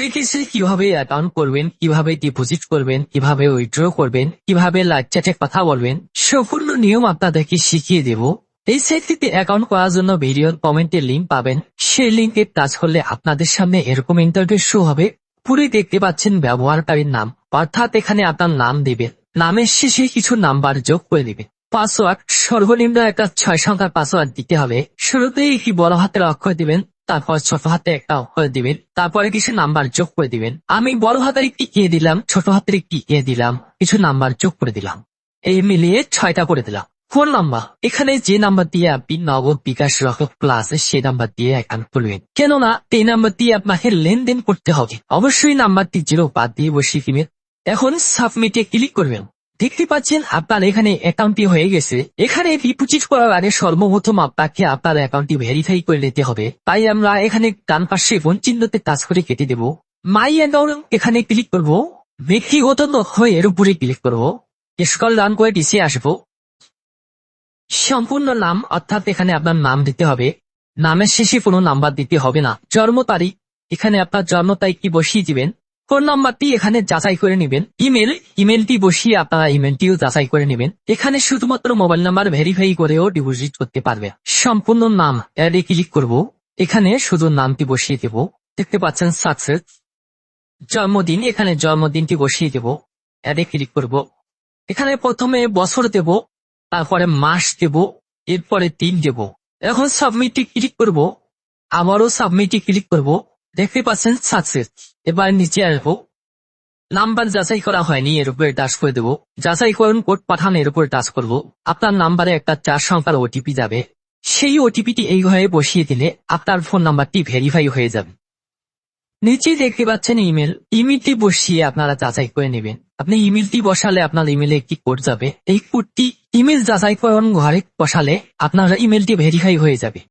ক্রিকেটে কিভাবে অ্যাকাউন্ট করবেন, কিভাবে ডিপোজিট করবেন, কিভাবে উইথড্র করবেন, কিভাবে লাইভ চ্যাটে কথা বলবেন, সম্পূর্ণ নিয়ম আপনাদেরকে শিখিয়ে দেব। এই সাইটটিতে অ্যাকাউন্ট করার জন্য ভিডিওর কমেন্টে লিংক পাবেন। সেই লিংকে টাচ করলে আপনাদের সামনে এরকম ইন্টারফেস শো হবে। পুরো দেখতে পাচ্ছেন ব্যবহারকারীর নাম, অর্থাৎ এখানে আপনার নাম দিবেন, নামের শেষে কিছু নাম্বার যোগ করে দিবেন। পাসওয়ার্ড সর্বনিম্ন একটা 6 সংখ্যার পাসওয়ার্ড দিতে হবে। শুরুতেই একটি বড় হাতের অক্ষর দিবেন, তারপর ছোট হাতে একটা অক্ষর দিবেন, তারপরে কিছু নাম্বার যোগ করে দিবেন। আমি বড় হাতের একটি দিলাম, ছোট হাতের একটি দিলাম, কিছু নাম্বার যোগ করে দিলাম। এই মিলিয়ে 6টা করে দিলাম। ফোন নাম্বার, এখানে যে নাম্বার দিয়ে আপনি নগদ, বিকাশ, রকেট প্লাস সেই নাম্বার দিয়ে অ্যাকাউন্ট খুলবেন, কেননা এই নাম্বার দিয়ে আপনাকে লেনদেন করতে হবে। অবশ্যই নাম্বারটি 0 বাদ দিয়ে বসিয়ে দিবেন। এখন সাবমিটে ক্লিক করবেন। দেখতে পাচ্ছেন আপনার এখানে অ্যাকাউন্টটি হয়ে গেছে। এখানে ডিপোজিট করার আগে সর্বপ্রথম আপনাকে আপনার অ্যাকাউন্টটি ভেরিফাই করে নিতে হবে। তাই আমরা এখানে ডান পাশে ফোন চিহ্নতে টাচ করে কেটে দেব। মাই অ্যাকাউন্ট এখানে ক্লিক করব। ব্যক্তিগত তথ্য এর উপরে ক্লিক করব। স্ক্রল ডাউন করে নিচে আসবো। সম্পূর্ণ নাম, অর্থাৎ এখানে আপনার নাম দিতে হবে। নামের শেষে কোনো নাম্বার দিতে হবে না। জন্ম তারিখ, এখানে আপনার জন্ম তারিখটি বসিয়ে দিবেন। ফোন নাম্বারটি এখানে যাচাই করে নেবেন। ইমেলটি বসিয়ে আপনারা ইমেলটিও যাচাই করে নেবেন। এখানে শুধুমাত্র মোবাইল নাম্বার ভেরিফাই করেও ডিপোজিট করতে পারবে। সম্পূর্ণ নাম অ্যাডে ক্লিক করব। এখানে শুধু নামটি বসিয়ে দেব। দেখতে পাচ্ছেন সাকসেস। জন্মদিন, এখানে জন্মদিনটি বসিয়ে দেব। অ্যাডে ক্লিক করব। এখানে প্রথমে বছর দেব, তারপরে মাস দেব, এরপরে দিন দেব। এখন সাবমিটে ক্লিক করব। আবারও সাবমিটে ক্লিক করব। দেখতে পাচ্ছেন সাকসেস। এবার নিচে আসবো। নাম্বার যাচাই করা হয়নি, এর উপরে টাচ করে দেবো। যাচাই করুন কোড পাঠান, এর উপরে টাচ করব। আপনার নাম্বারে একটা 4 সংখ্যার ওটিপি যাবে। সেই ওটিপিটি এইভাবে বসিয়ে দিলে আপনার ফোন নাম্বারটি ভেরিফাই হয়ে যাবে। নিচে দেখতে পাচ্ছেন ইমেলটি বসিয়ে আপনারা যাচাই করে নেবেন। আপনি ইমেলটি বসালে আপনার ইমেলে একটি কোড যাবে। এই কোডটি ইমেল যাচাইকরণ ঘরে বসালে আপনার ইমেলটি ভেরিফাই হয়ে যাবে।